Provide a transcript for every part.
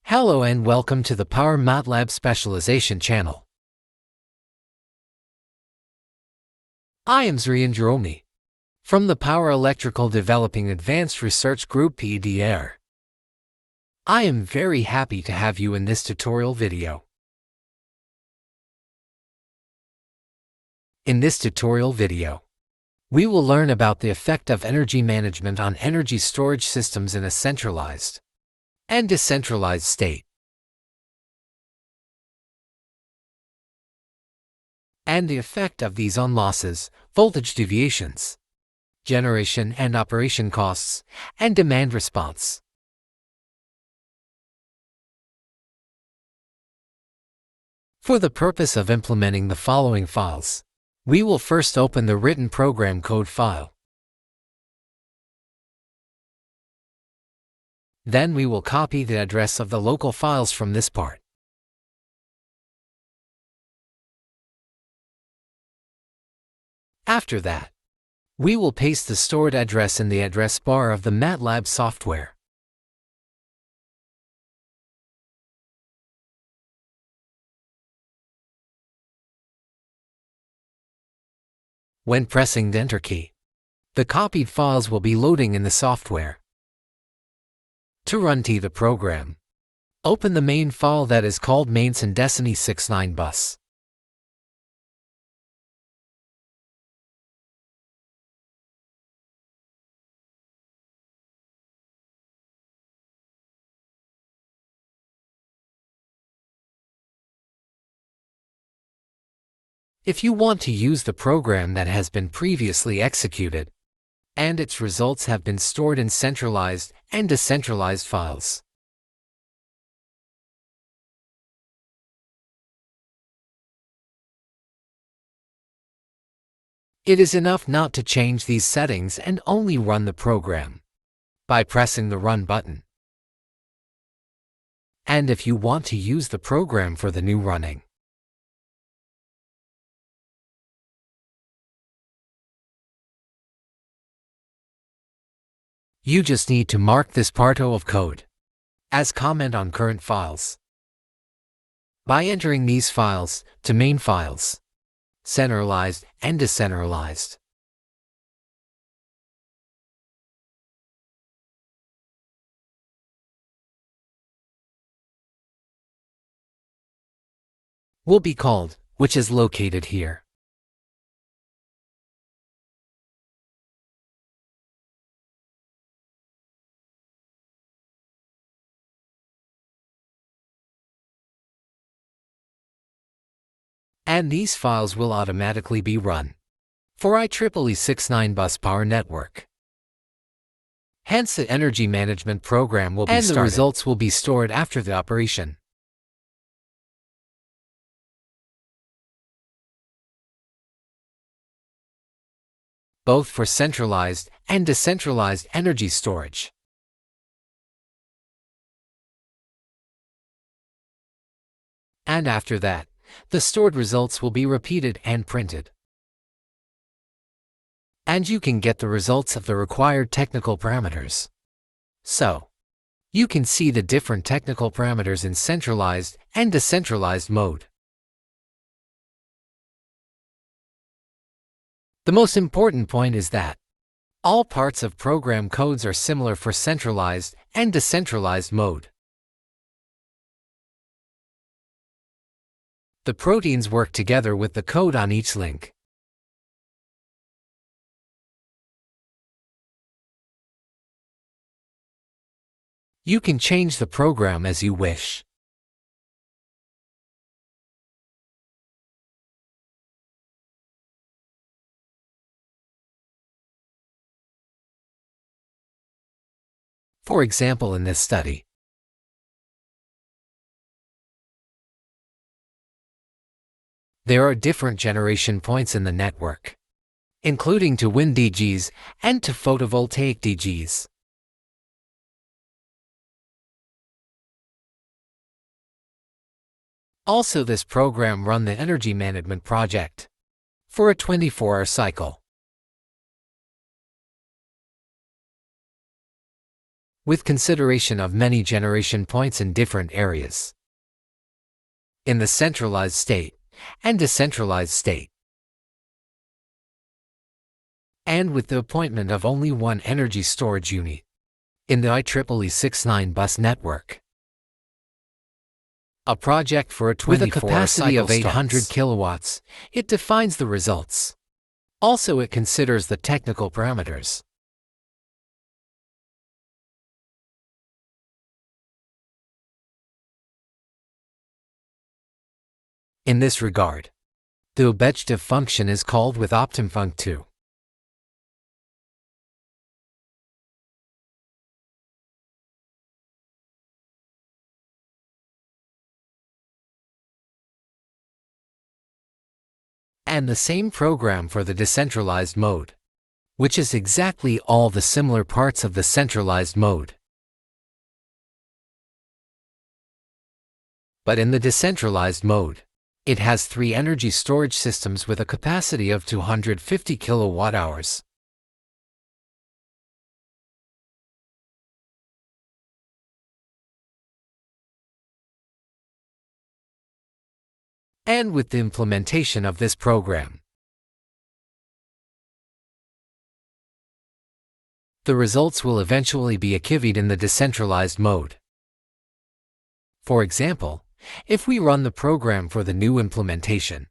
Hello and welcome to the Power Matlab Specialization channel. I am Zrian Jeromi from the Power Electrical Developing Advanced Research Group PEDAR. I am very happy to have you in this tutorial video. In this tutorial video, we will learn about the effect of energy management on energy storage systems in a centralized and decentralized state, and the effect of these on losses, voltage deviations, generation and operation costs, and demand response. For the purpose of implementing the following files, we will first open the written program code file. Then we will copy the address of the local files from this part. After that, we will paste the stored address in the address bar of the Matlab software. When pressing the Enter key, the copied files will be loading in the software. To run the program, open the main file that is called mains.destiny69 bus. If you want to use the program that has been previously executed, and its results have been stored in centralized and decentralized files, it is enough not to change these settings and only run the program by pressing the Run button. And if you want to use the program for the new running, you just need to mark this part of code as comment on current files by entering these files to main files, centralized and decentralized. Will be called, which is located here. And these files will automatically be run for IEEE 69 bus power network. Hence, the energy management program will be started, and the results will be stored after the operation. Both for centralized and decentralized energy storage. And after that, the stored results will be repeated and printed. And you can get the results of the required technical parameters. So, you can see the different technical parameters in centralized and decentralized mode. The most important point is that all parts of program codes are similar for centralized and decentralized mode. The proteins work together with the code on each link. You can change the program as you wish. For example, in this study, there are different generation points in the network, including to wind DGs and to photovoltaic DGs. Also, this program run the energy management project for a 24-hour cycle. with consideration of many generation points in different areas. In the centralized state and decentralized state, and with the appointment of only one energy storage unit in the IEEE 69 bus network. A project for a 24-hour cycle with a capacity of 800 kilowatts, it defines the results. Also, it considers the technical parameters. In this regard, the objective function is called with optimfunc2. And the same program for the decentralized mode, which is exactly all the similar parts of the centralized mode. But in the decentralized mode, it has 3 energy storage systems with a capacity of 250 kilowatt-hours. And with the implementation of this program, the results will eventually be achieved in the decentralized mode. For example, if we run the program for the new implementation,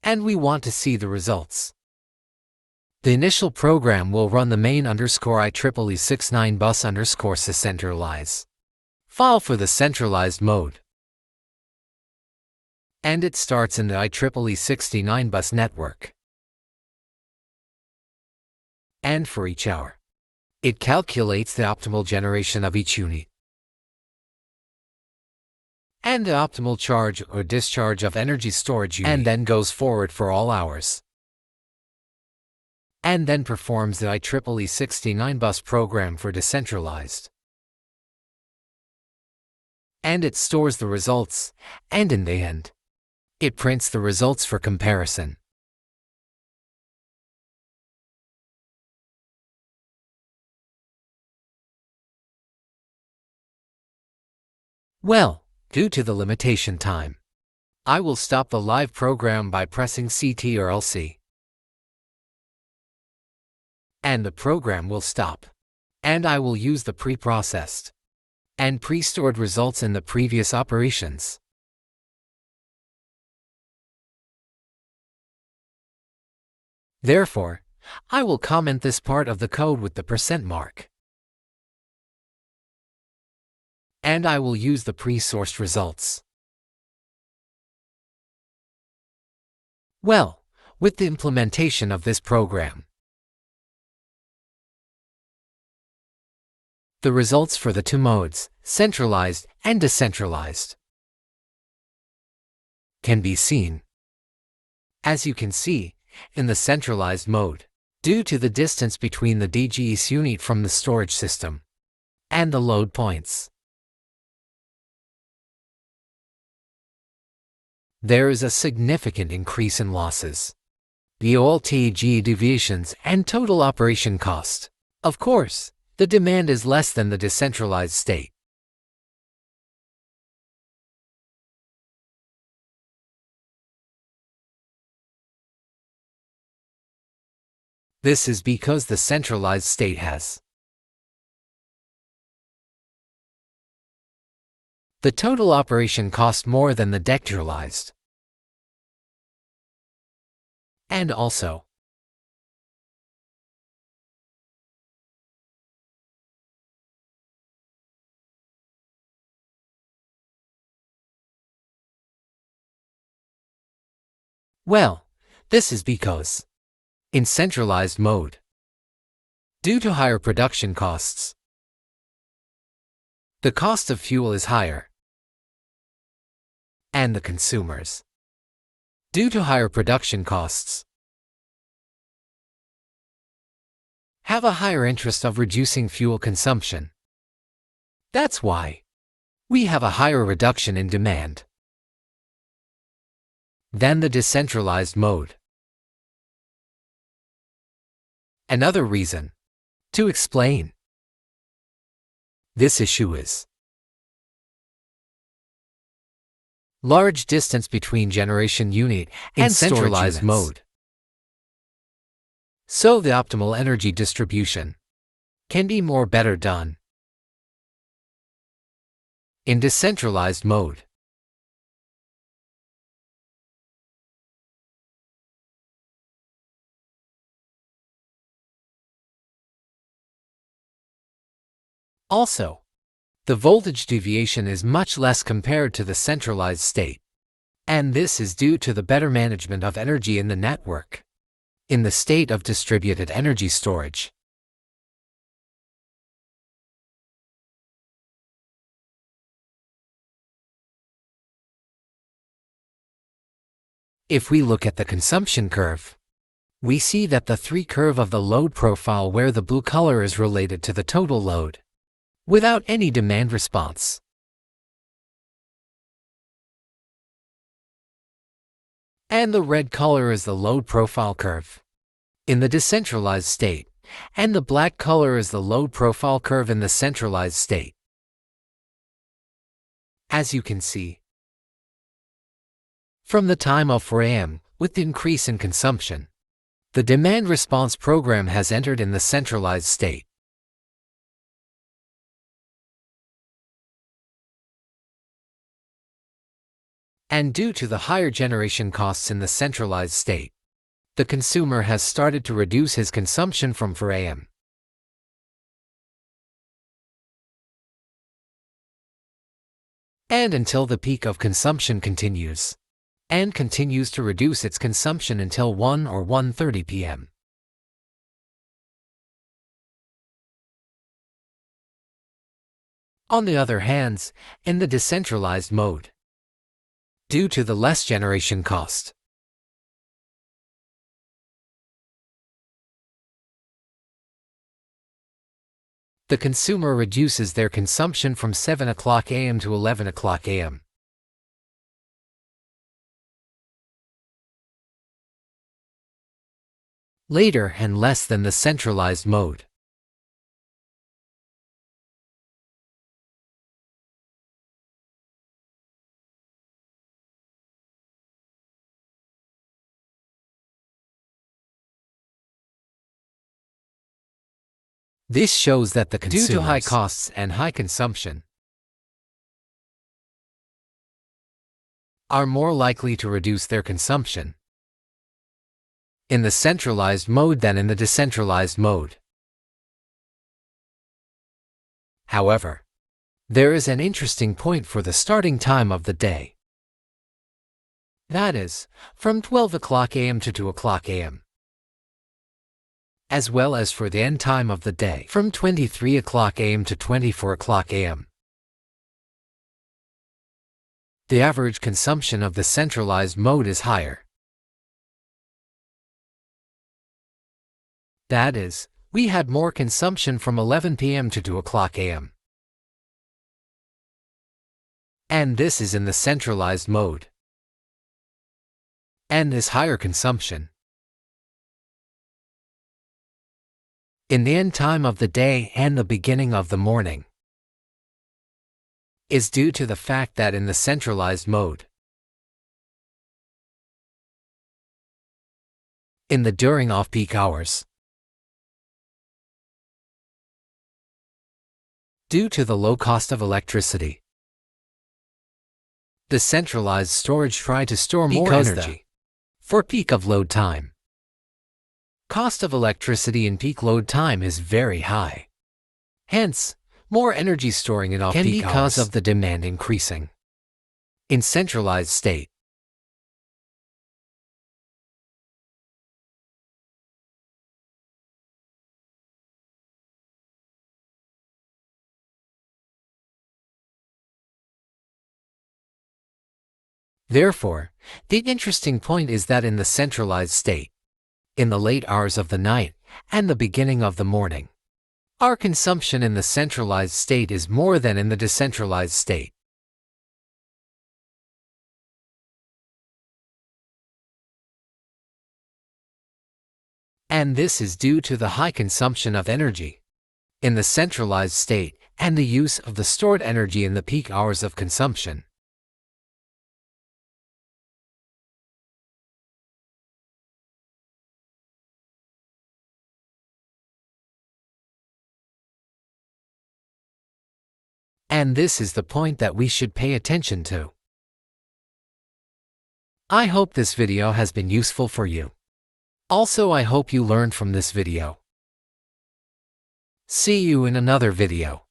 and we want to see the results, the initial program will run the main_IEEE 69 bus_decentralize file for the centralized mode. And it starts in the IEEE 69 bus network. And for each hour, it calculates the optimal generation of each unit and the optimal charge or discharge of energy storage unit, and then goes forward for all hours. And then performs the IEEE 69 bus program for decentralized. And it stores the results, and in the end, it prints the results for comparison. Well, due to the limitation time, I will stop the live program by pressing CT or LC. And the program will stop. And I will use the pre-processed and pre-stored results in the previous operations. Therefore, I will comment this part of the code with the %mark. And I will use the pre-sourced results. Well, with the implementation of this program, the results for the 2 modes, centralized and decentralized, can be seen. As you can see, in the centralized mode, due to the distance between the DGES unit from the storage system and the load points, there is a significant increase in losses, the voltage deviations, and total operation cost. Of course, the demand is less than the decentralized state. This is because the centralized state has the total operation cost more than the decentralized. And also, well, this is because in centralized mode, due to higher production costs, the cost of fuel is higher, and the consumers, due to higher production costs, have a higher interest of reducing fuel consumption. That's why we have a higher reduction in demand. than the decentralized mode. Another reason to explain this issue is large distance between generation unit and centralized mode. So the optimal energy distribution can be more better done in decentralized mode. Also, the voltage deviation is much less compared to the centralized state, and this is due to the better management of energy in the network, in the state of distributed energy storage. If we look at the consumption curve, we see that the 3 curve of the load profile where the blue color is related to the total load, without any demand response. And the red color is the load profile curve in the decentralized state, and the black color is the load profile curve in the centralized state. As you can see, from the time of 4 a.m., with the increase in consumption, the demand response program has entered in the centralized state. And due to the higher generation costs in the centralized state, the consumer has started to reduce his consumption from 4 a.m. and until the peak of consumption continues, and continues to reduce its consumption until 1 or 1:30 p.m. On the other hand, in the decentralized mode, due to the less generation cost, the consumer reduces their consumption from 7 o'clock a.m. to 11 o'clock a.m. later and less than the centralized mode. This shows that the consumers, due to high costs and high consumption, are more likely to reduce their consumption in the centralized mode than in the decentralized mode. However, there is an interesting point for the starting time of the day. That is, from 12 o'clock a.m. to 2 o'clock a.m. as well as for the end time of the day, from 23 o'clock a.m. to 24 o'clock a.m. The average consumption of the centralized mode is higher. That is, we had more consumption from 11 p.m. to 2 o'clock a.m. And this is in the centralized mode. And this higher consumption in the end time of the day and the beginning of the morning is due to the fact that in the centralized mode, in the during off-peak hours, due to the low cost of electricity, the centralized storage try to store more energy for peak of load time. Cost of electricity in peak load time is very high. Hence, more energy storing in off-peak hours can because of the demand increasing in centralized state. Therefore, the interesting point is that in the centralized state, in the late hours of the night and the beginning of the morning, our consumption in the centralized state is more than in the decentralized state. And this is due to the high consumption of energy in the centralized state and the use of the stored energy in the peak hours of consumption. And this is the point that we should pay attention to. I hope this video has been useful for you. Also, I hope you learned from this video. See you in another video.